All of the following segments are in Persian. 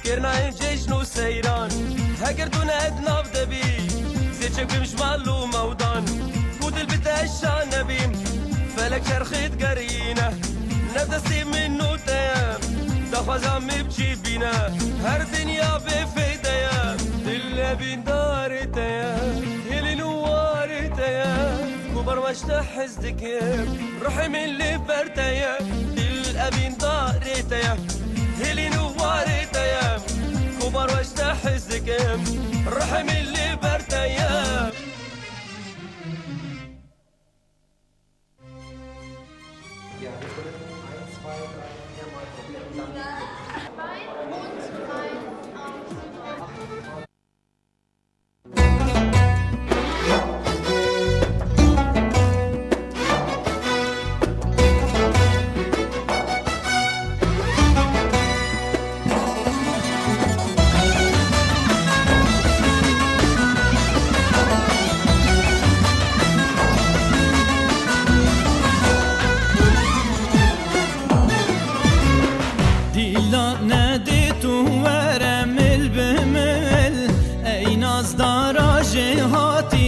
كرنا جيشن وسيران هكرتونا ادنا بدبي زيتشك بمشمال وموضان كود البتاع نبي فلك شرخيت قرينا نفسي منو تيام دخوزا مبجي بينا هر دنيا بفيدايا دل بين داري تيام يلي نواري تيام كبر مشتح حزدك روحي من اللي برتيا دل بين داري تيام يلي نواري تيام كبر مشتح حزدك روحي من اللي برتيا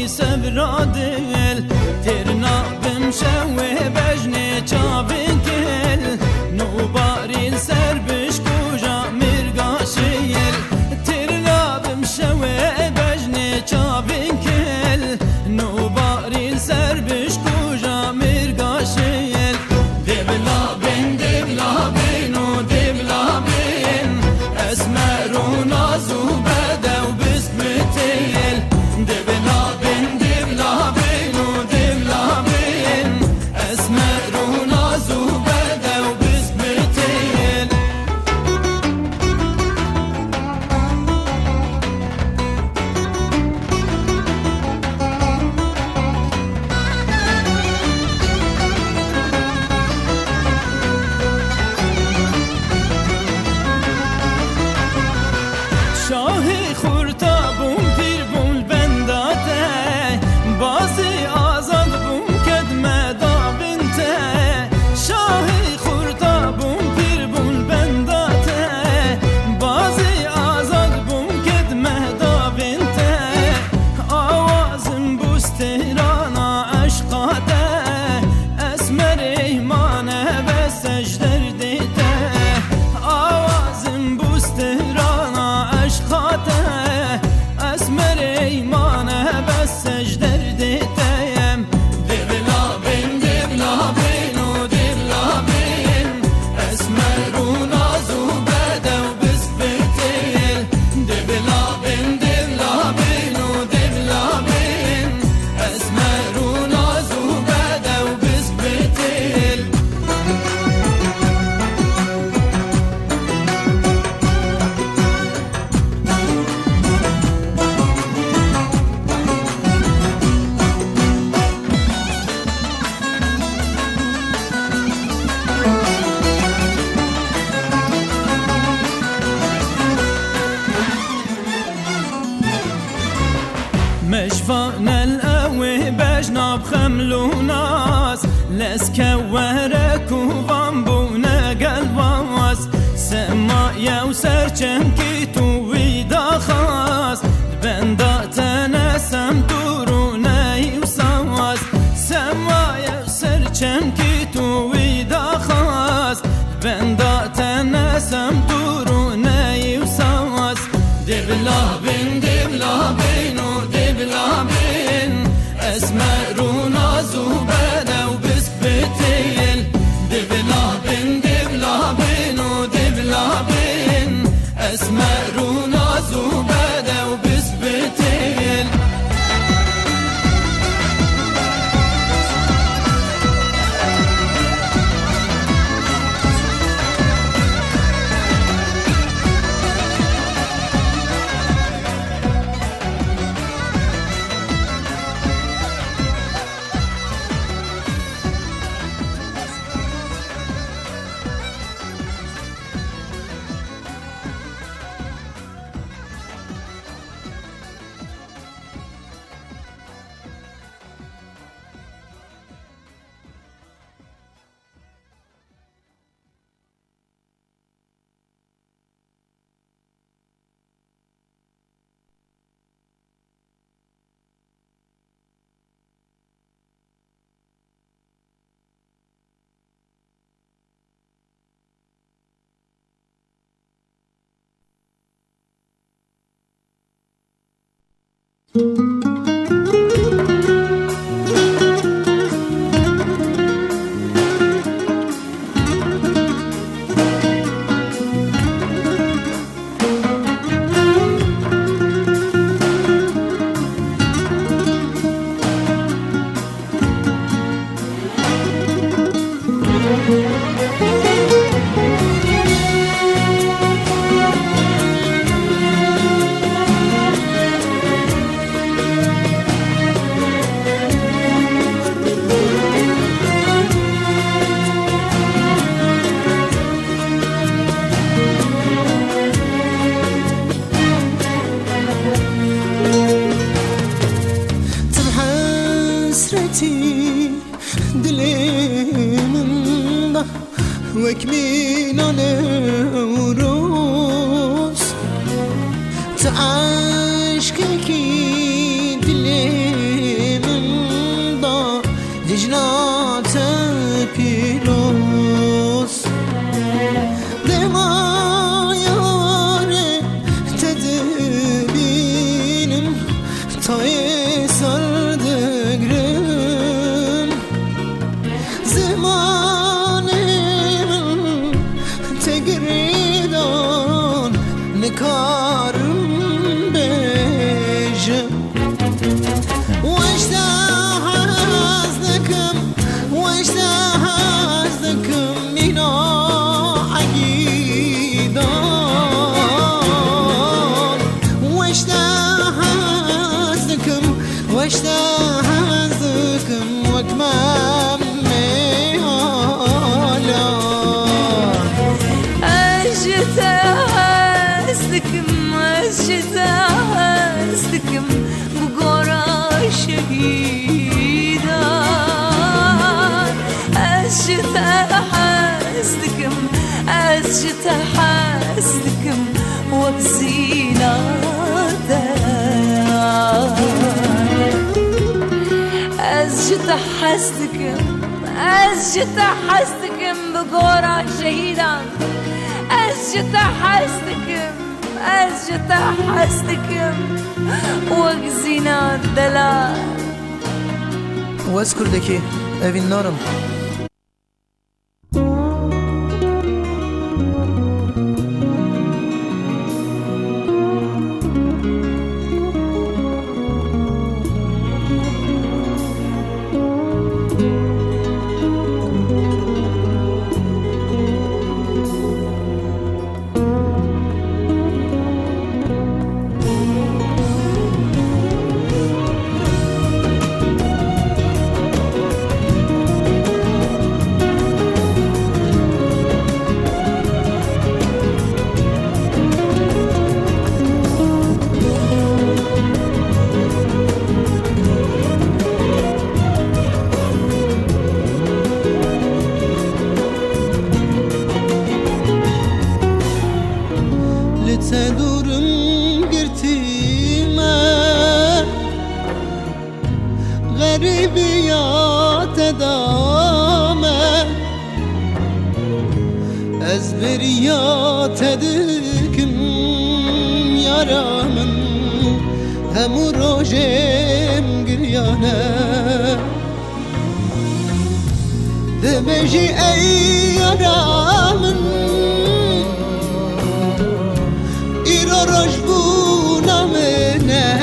سبرادل ترنا بمشوه بجنه چاوین کل نوبارین سر بشکوجا مرگا شیل ترنا بمشوه بجنه چاوین کل نوبارین سر بشکوجا مرگا شیل دبلا بین و دبلا بین اسمر و نازو بده و بسم تیل دبلا مشفان القوي بجناب خملو ناس لسكورك وغنبونا قلباس سما يوسر چمكيتو ويدا خاص بنداتنا سمدورونا يوساس سما يوسر چمكيتو ويدا خاص بنداتنا سمدورونا يوساس دبلا بين اسمر و نازو بده و بسک بتیل دبلا بین و دبلا بین اسمر و نازو بده و بسک بتیل دلمنده وک مینان روز تا عشقی که دلمنده دجنات پیروز دمایاره تدبینم تای سردگرم زمانم تگریدان نکارم بیجم واشتا حزدکم واشتا حزدکم مینا عقیدان واشتا حزدکم واشتا حزدکم وکمم میالا أجتا حزدكم أجتا حزدكم بقرا شهيدا أجتا حزدكم أجتا حزدكم وبزينة أجتا حزدكم أجتا حزدكم بقرا شهيدا أجتا حزدكم أجتا حزدكم وقزينا الدلال واذكر دكي أبي النارم تدورم گرتیمه غریبیات دامه از بریات دکم یارامن همو روژم گریانه دمجی ای یارامن رجبونا منه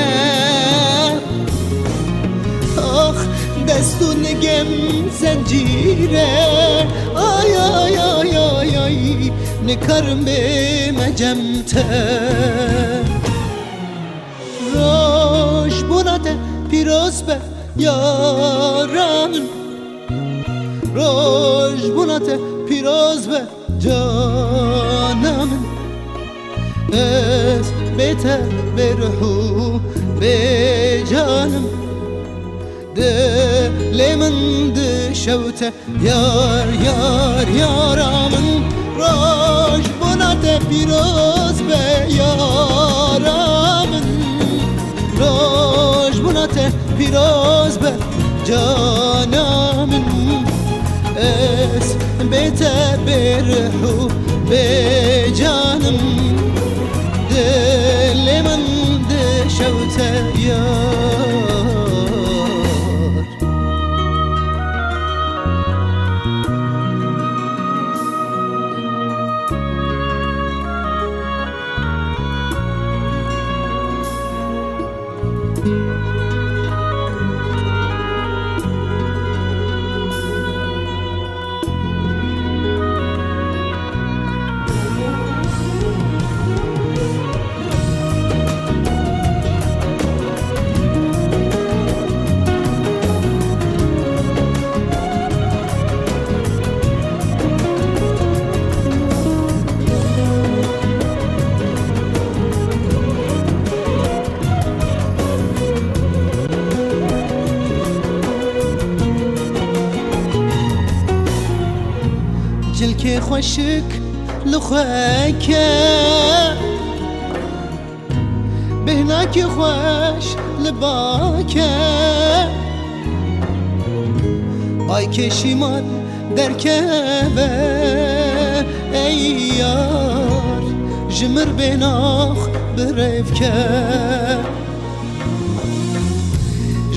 آخ دستون گم زنجیره آی آی آی آی آی نکارم به مجمته رجبونات پیروز به یارمن رجبونات پیروز به جانمن بيته برحو بجانم دل من دشوته یار یار یارامن راج بنات پیروز به یارامن راج بنات پیروز به جانمن بيته برحو بجانم دل من دشوته یا جلك خوشك لخوك بهناك خوش لباك بايك شمال دركبه ای یار جمر بناخ برفکه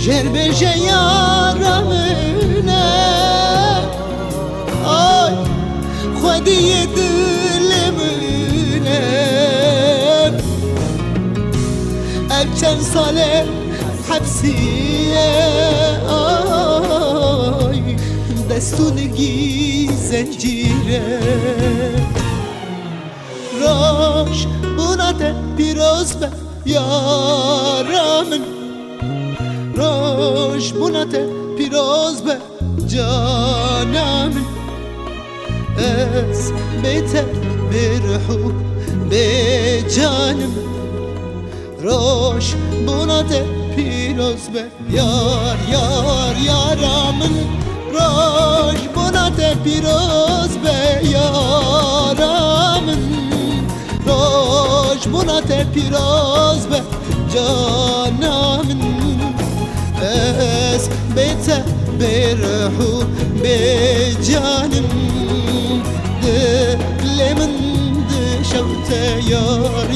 جر بجه یارمونه آی خودی دلمونه اب چند ساله حبسیه آی دستونگی زنجیره راش بوناته پیروز به یارمن راش بوناته پیروز به جانمن از بیت برحو به جانم راش بوناته پیروز به یارمن راش بوناته پیروز به یارمن راش بوناته پیروز به جانمن از بیت برحو به جانم دل من دشوت یارمن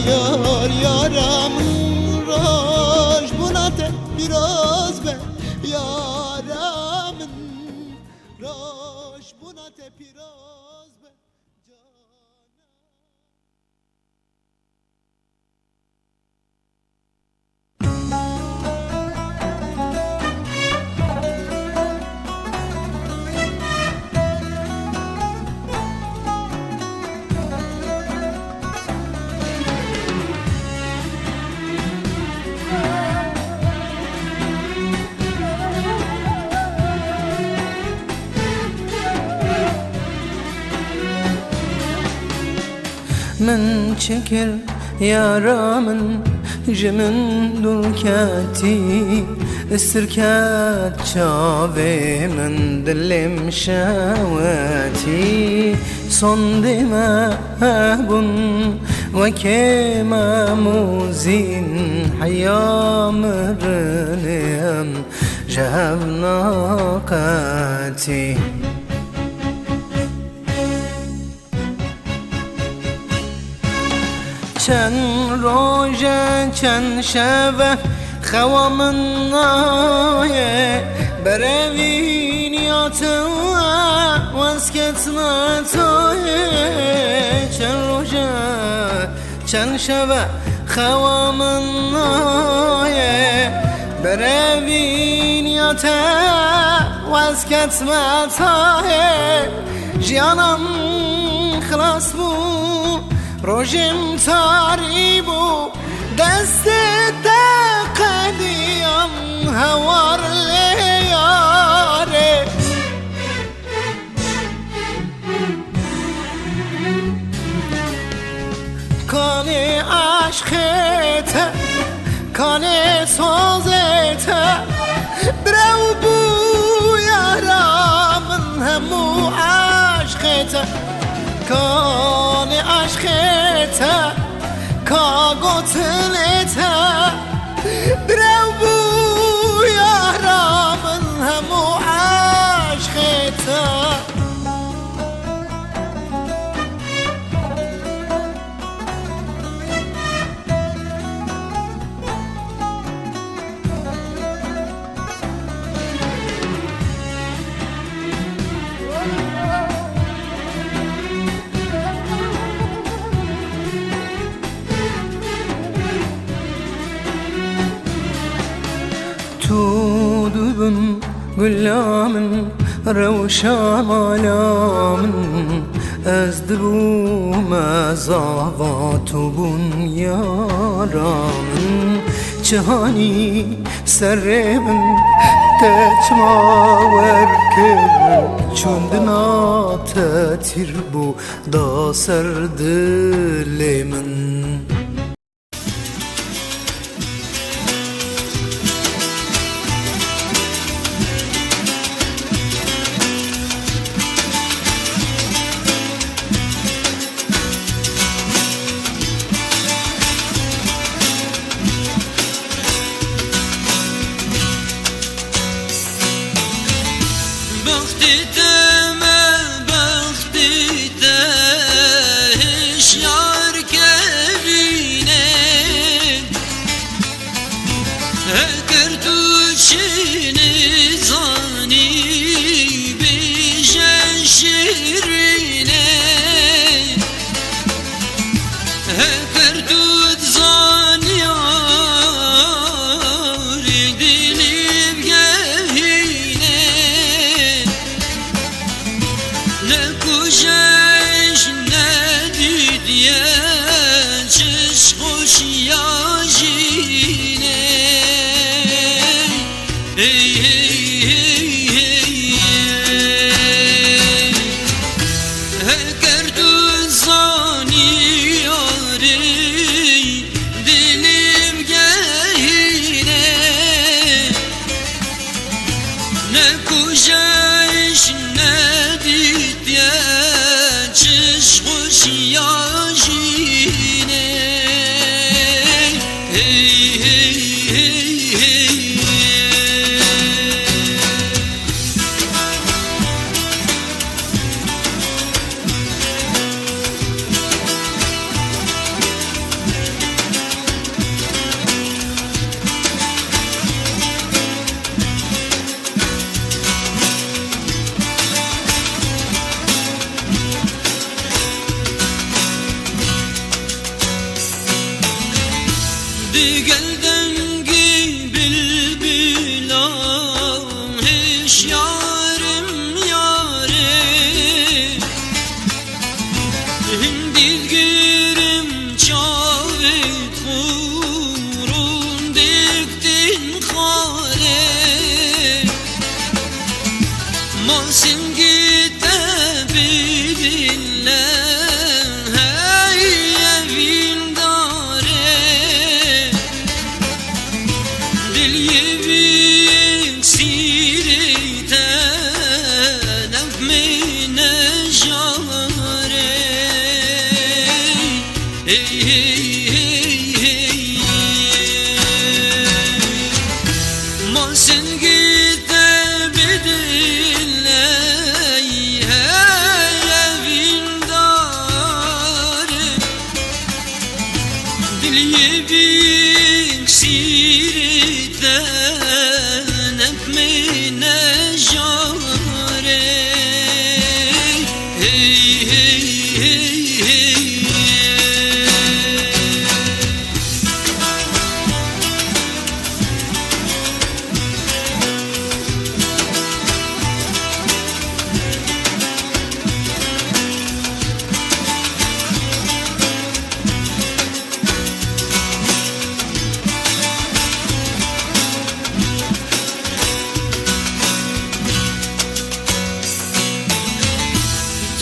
راش بوناته پیروز به یارمن راش بوناته پیروز به من çekir yaramın jimin dulkati استركات شاوي من دلم شواتي صندي ما هبن وكيما موزين حيا مرنم جهب ناقاتي چند روزه چند شبه خوامن نایه بروین یا تو واسکت نتایه چند روزه چند شبه خوامن نایه بروین یا تو واسکت نتایه جیانم خلاص بود روزم تاری بود دست قدیم هوار لیاره کان عشقت کان سازت برو بو یارم همو عشقت کان عشقت کا گوتنت برو بو یارم همو عشقت دبن قلامن روشان علامن از دبو مزاوات بون یارامن جهانی سر من تچما ورکر چون دنا تتیر بو دا سر دل من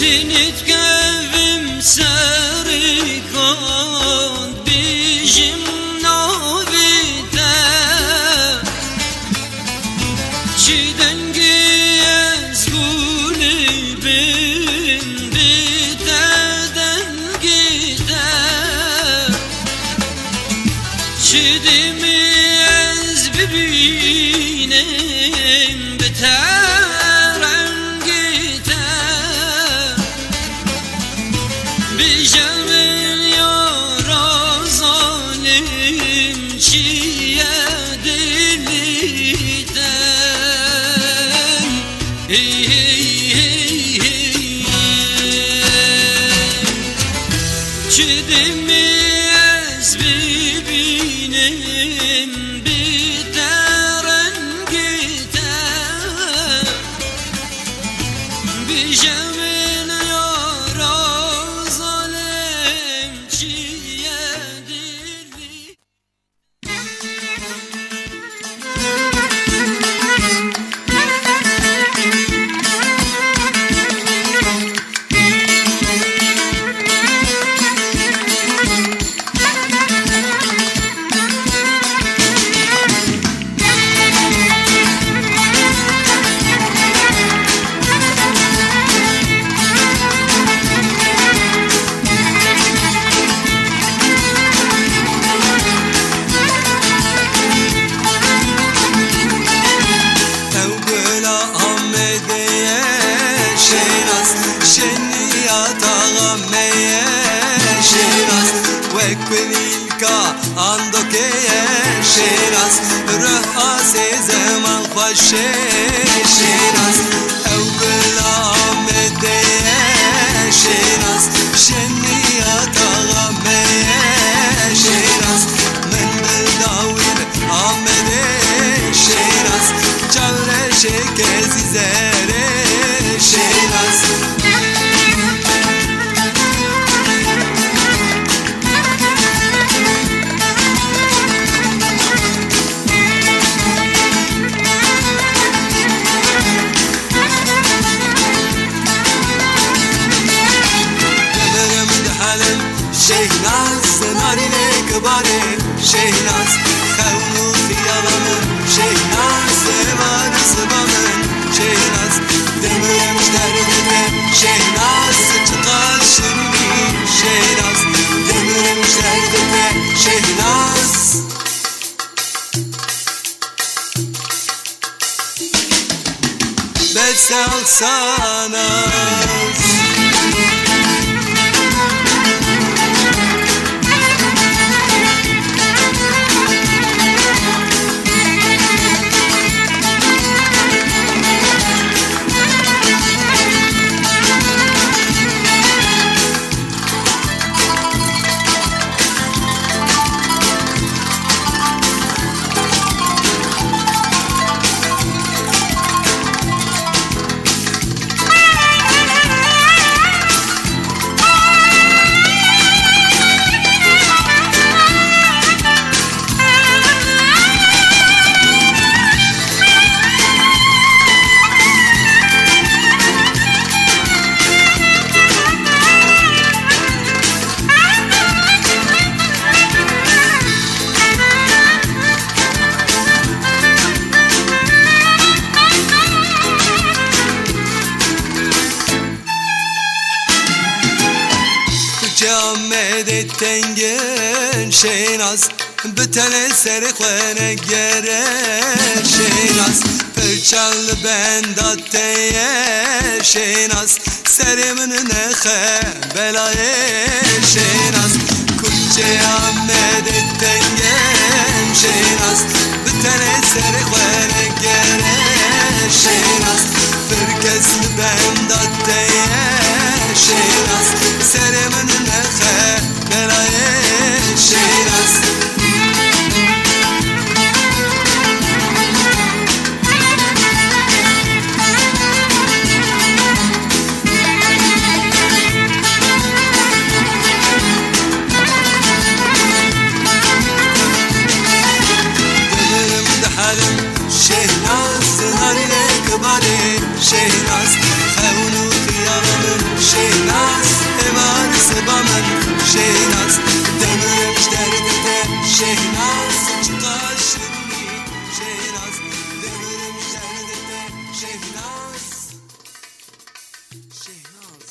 Dinit gevim serikon bijim novite Çidengi ezguli bindi terden gite Çidimi ezbirinem biter باشه شیراز او بلامده شیراز شنیات آغامه شیراز من دلداویل آمده شیراز چالش کسی زره شیراز شهناز سنارine kbare şehnaz Kavnu khiyalamın şehnaz Sevan sıbamın şehnaz Demirmiş derdine şehnaz Çıkar şirmi şehnaz Demirmiş derdine şehnaz Besel sanaz Ahmet tengen şehnaz Bütene seri khwene gere şehnaz Perçal bendat teye şehnaz Serimin nexe belaye şehnaz Kutçe Ahmet tengen şehnaz Bütene seri khwene gere şehnaz Perkesli bendat teye şehnaz Serimin nexe belaye şehnaz شهناز نارینه کباره شهناز خونو خیالمون شهناز امان سبامن شهناز دمرش دردته شهناز çıkar şirini şehnaz demrmiş derdete şehnaz şehnaz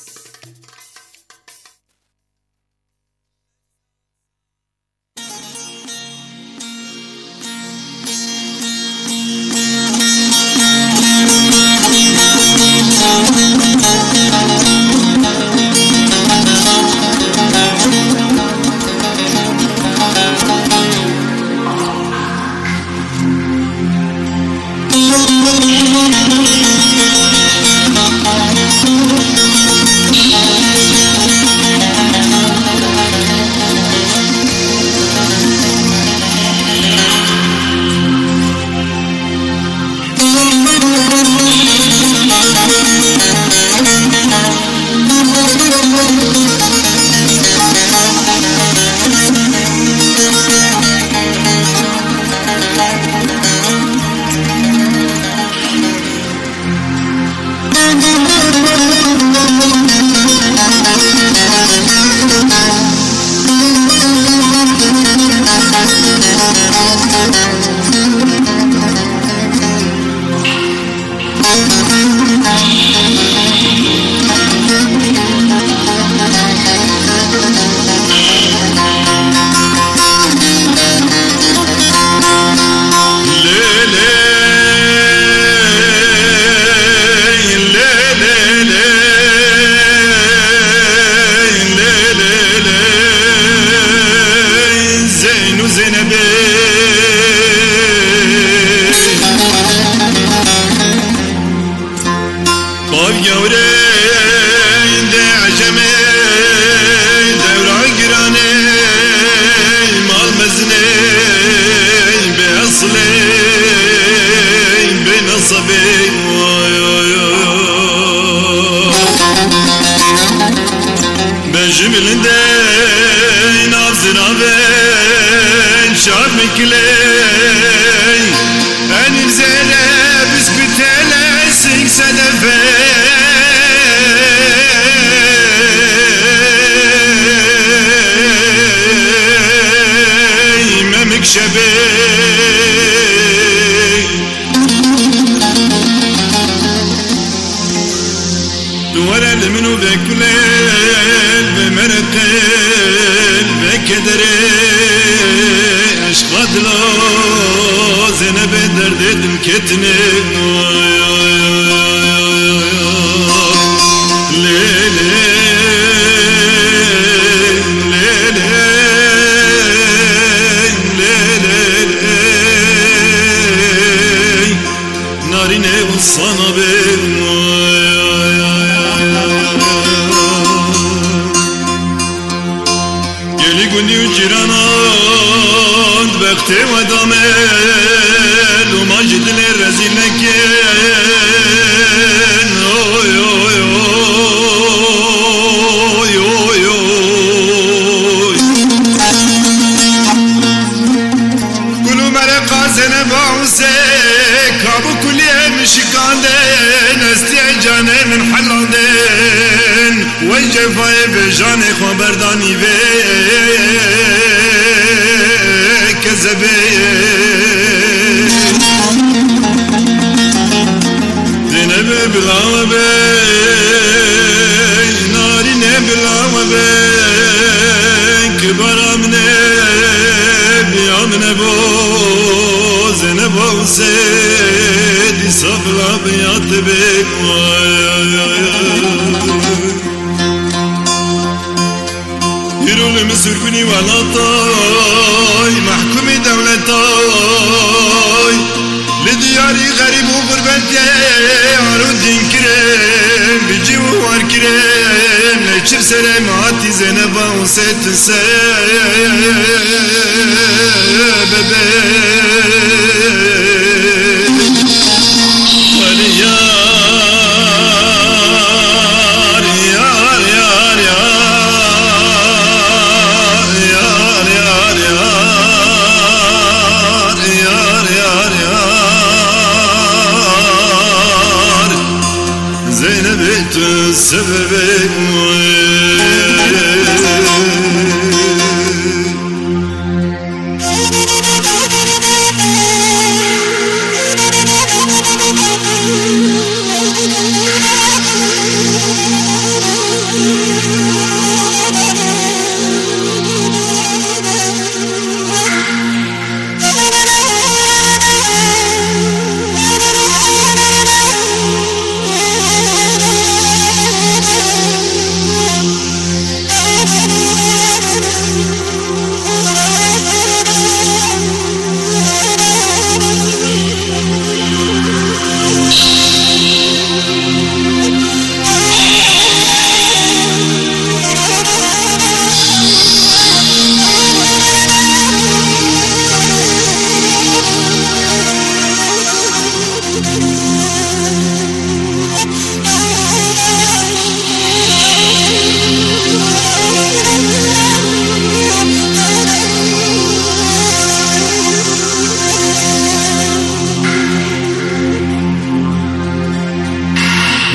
و بکلل بمرقل بکدره عشق دلا زنب درد دل کتنه sana ben geli gündü ciranand bekte ve damel o macidler rezillekken oy oy oy oy oy kulu mereka sene bağse kabu kulliye شكاندين استعجاني من حلادين والجفاي بجاني خبرداني بيك كذبين دينب بلاوة بين ناري نبلاوة بين كبرا من بيا من بوز نبوسي صبلا بيات بك يرول مسركني ولا طاي محكوم دولتاي لدياري غريب وغربتي عرون دين كريم بيجي ووار كريم نيشر سلاماتي زينبا وسيت sebebek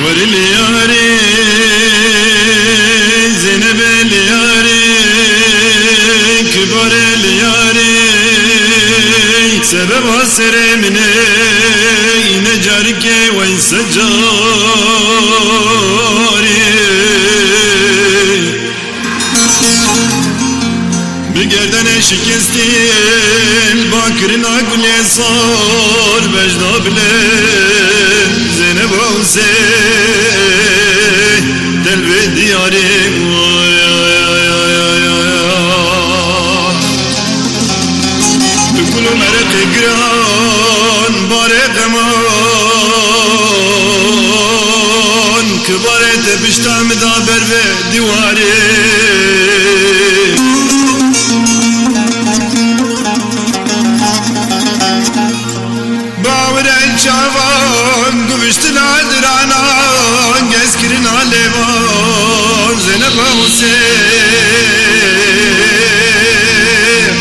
ورلياري زينب الياري كبر الياري سبب عسر مني نجارك ويسجاري بگردن شکستین باکرین اگل صار بجدا بلن زینب اوزه دل به دیاری بکلو مرق گران باره غمان کبارت بشتم دابر به دیواری شعبان قبشتنا عدرانا قسكرنا ليبان زينب حسين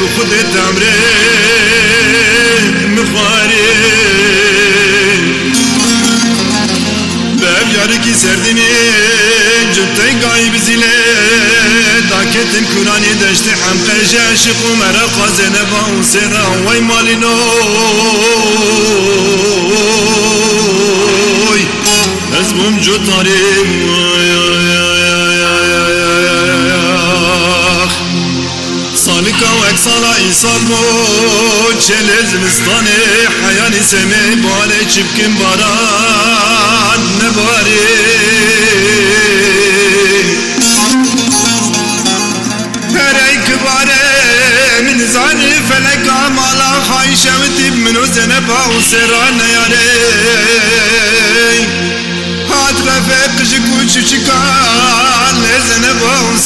بخدت عمرين مخاري باب ياركي سردني جبتين قايب زيلي داكتن كوراني دشت حمقه جاشق ومرقا زينب حسين وي مالينو اسمم جو طريق سال بو چل زمستانه حیانی سمی باله چپکن باران نباری هر ای کباره من زانی فلک آمالا خواهی شوتیب منو زنبا و سران نیاره هات رفق جکو چکان زنبا و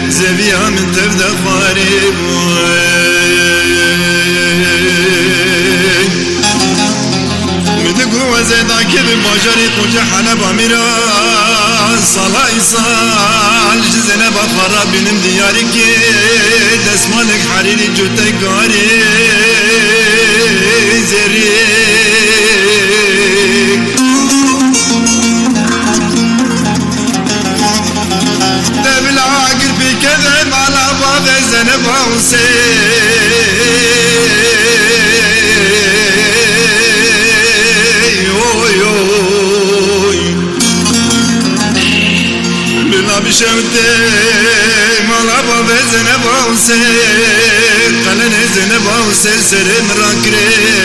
زبیا من تبدا خارب مدقو وزيدا كيف باجاري قوجة حلب عميرا صلاة إصال جزنا بخراب بنم ديارك دسمالك حريري جوتك غاري زريك دبل عاقل في كذب على باب الزنب بشوتي مالابا بزنب وسير قلن زنب وسير سر مراكرين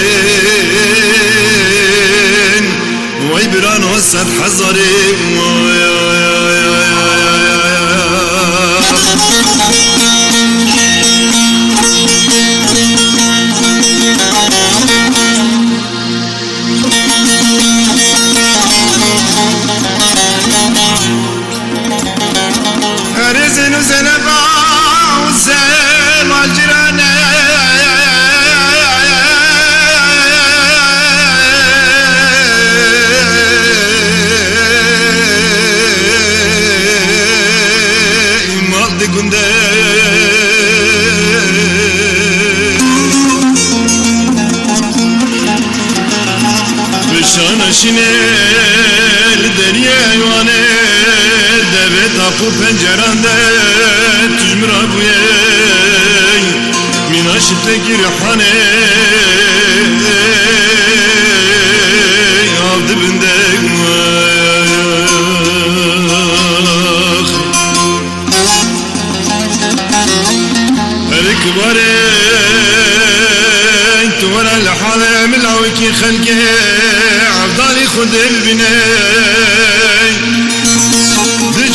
ويبران وسط حزري رزن زنبا وسيم الجيران مال دي قنده بشان شنل دريا يوانه دبت اپو پنجرانده تجمر ابویه من عشت گرحانه آب دبنده هر کباره تورا لحاله ملاوکی خلقه عبدالي خود البنه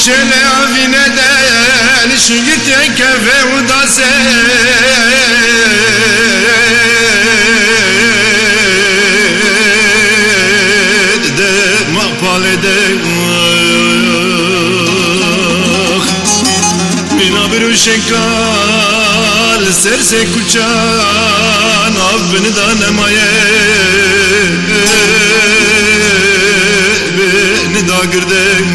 چله آوینه دل شگیت کفه و داسه ده مقباله ده بینا برو شکال سرسه کچان آب بنده نمایه ندا گردک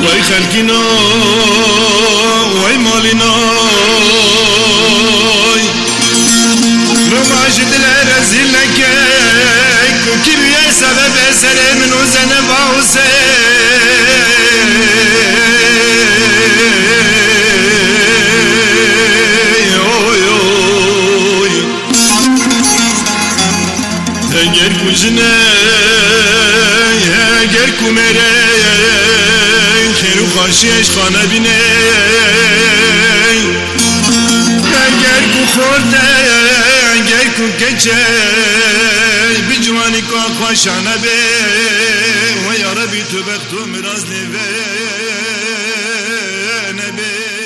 وای خلقینا وای مالینا رو باش دل رزیل نکه کوکی بیه سبب سر منو زنه باوسه اگر کجنه اگر کمره خیر و خاشیش خانه بینه اگر کو خورده اگر کو کچه بجوانی که خوشانه به و یا ربی تو بختو مراز نوه نبه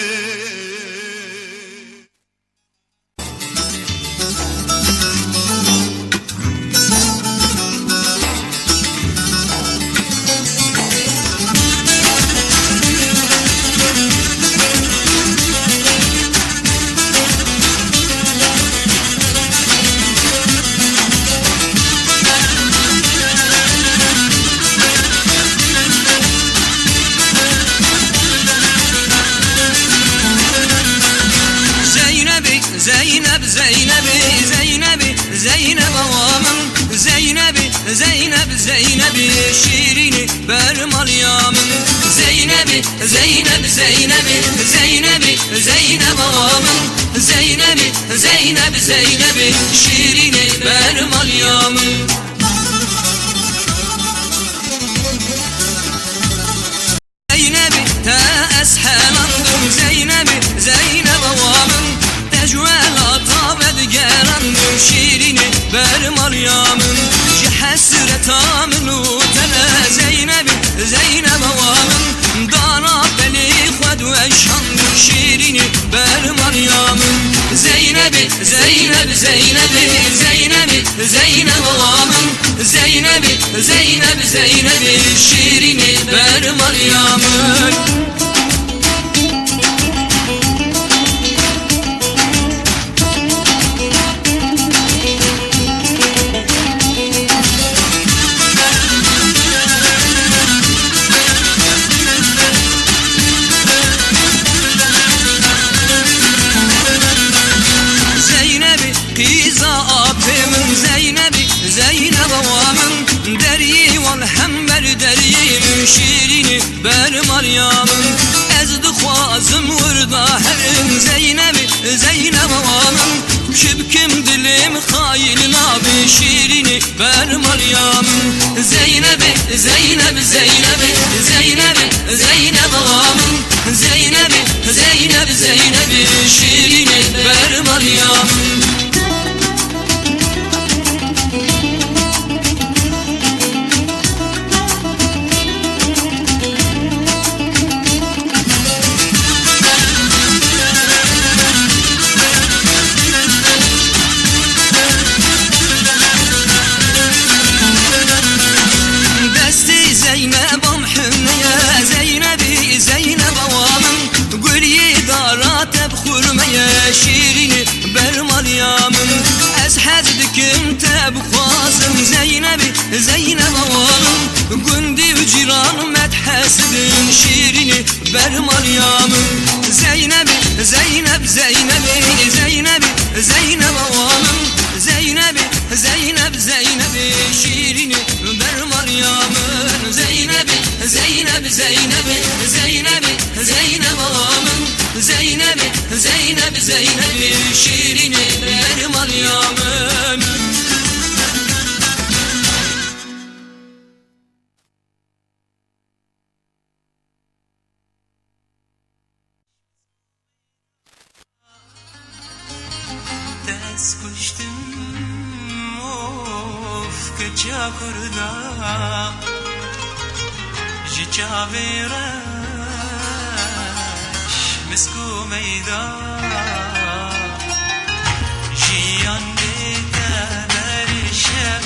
Zeynep Zeynep'i Zeynep'i Zeynep avamın Zeynep'i Zeynep Zeynep'i şirini benim alyamın Zeynep'i Zeynep Zeynep'i Zeynep'i Zeynep avamın Zeynep'i Zeynep Zeynep'i şirini benim alyamın Zeynep'i şirini ber Meryem'in Zeynep avamın deryi val hember deryim şirini ber Meryem'in ezdi xwazım vurda herim Zeynep avamın şibkim dilim hayin nabi şirini ber Meryem'in Zeynep avamın Zeynep şirini ber Meryem'in şirini ber Meryem'in ez hezdikim teb xwazim Zeynep avamın gündü ciran medhesidin şirini ber Meryem'in Zeynep avamın Zeynep şirini ber Meryem'in Zeynep avamın Zeynep şirini ber Meryem'in Dest kuştum of keça kurda ji çavê reş misku meyda jiyan bête berê şev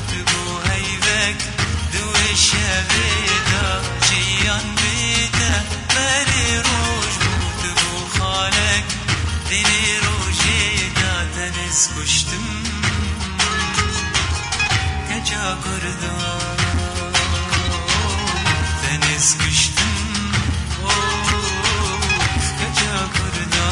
tu bû heyvek duê şevê da jiyan bête berê roj bû tu bû xalek dilê rojê da deniz kuştum keça kurda deniz kuştum of keça kurda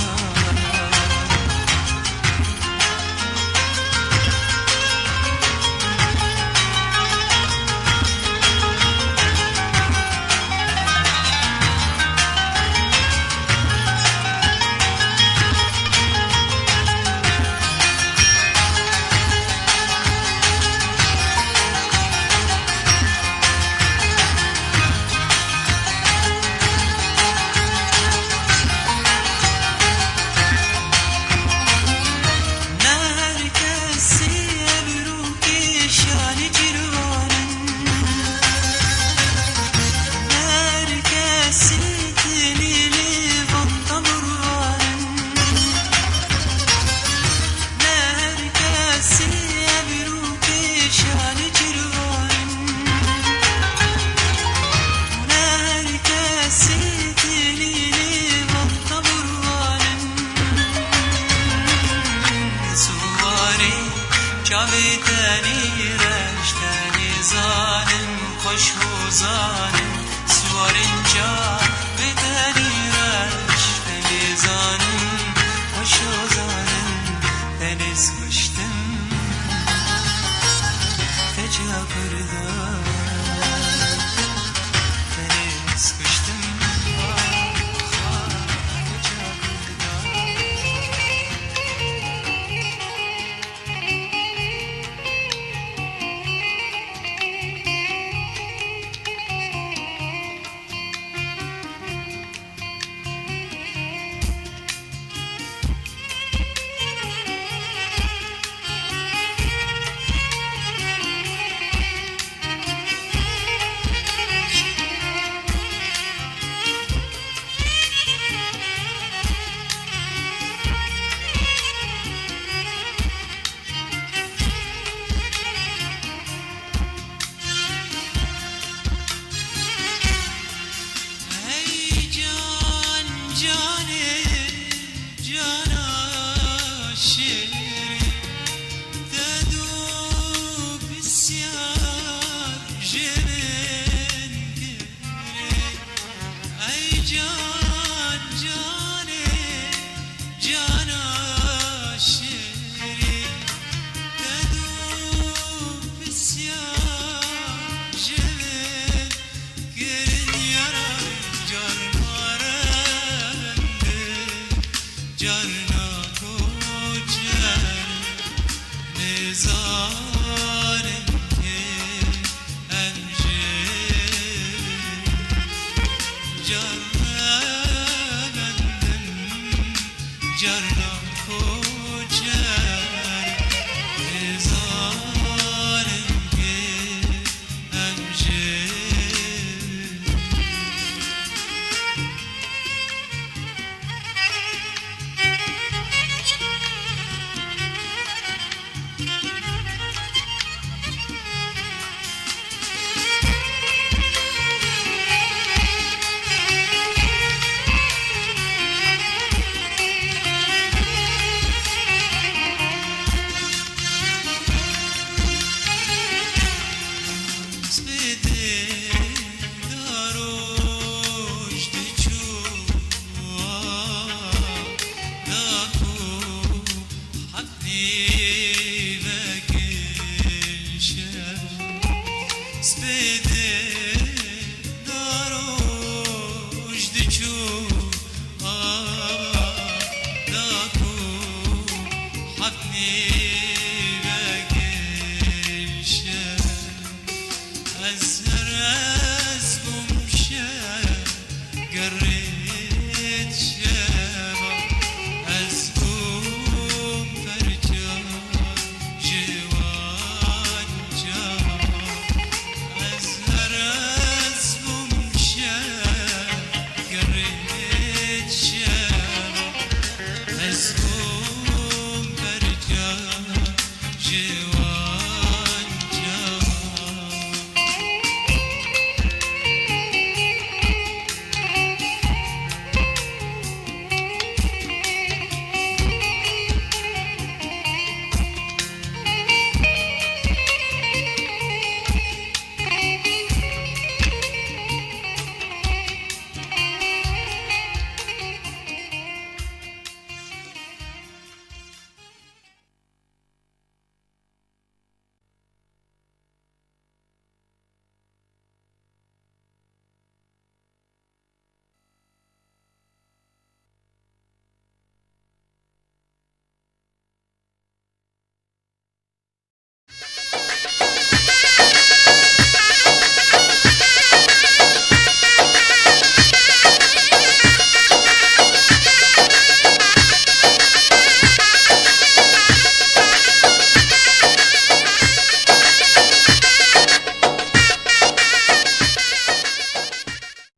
Jar